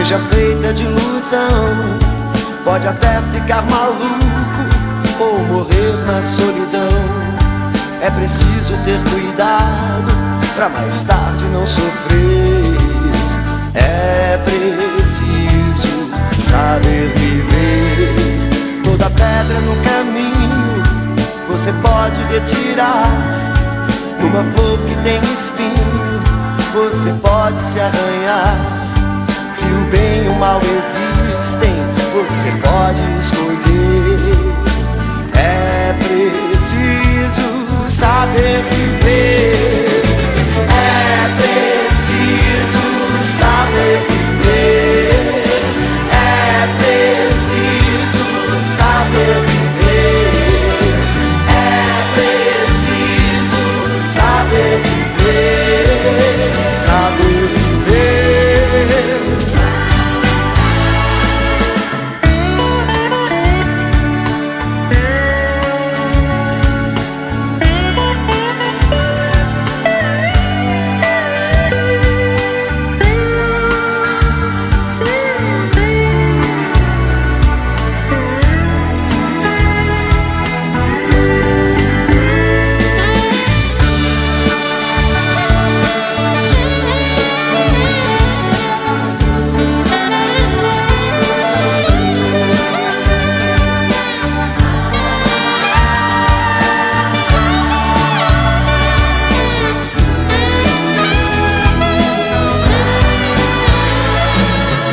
seja feita de ilusão. Pode até ficar maluco ou morrer na solidão. É preciso ter cuidado pra mais tarde não sofrer. É preciso saber viver. Toda pedra no caminho você pode retirar. Numa flor que tem espinho você pode se arranhar. Se o bem e o mal existem, você pode escolher. É preciso saber viver. É preciso saber viver. É preciso saber viver. É preciso saber viver. Saber viver.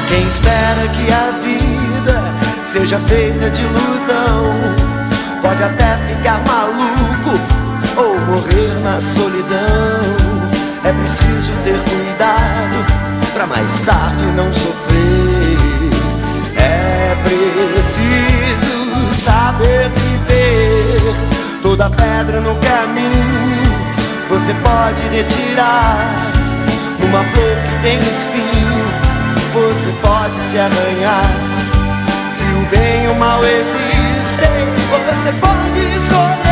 Quem espera que a vida seja feita de ilusão pode até ficar maluco ou morrer na solidão. É preciso ter cuidado pra mais tarde não sofrer. É preciso saber viver. Toda pedra no caminho você pode retirar. Numa flor que tem espinho você pode se arranhar. Se o bem e o mal existem, você pode escolher.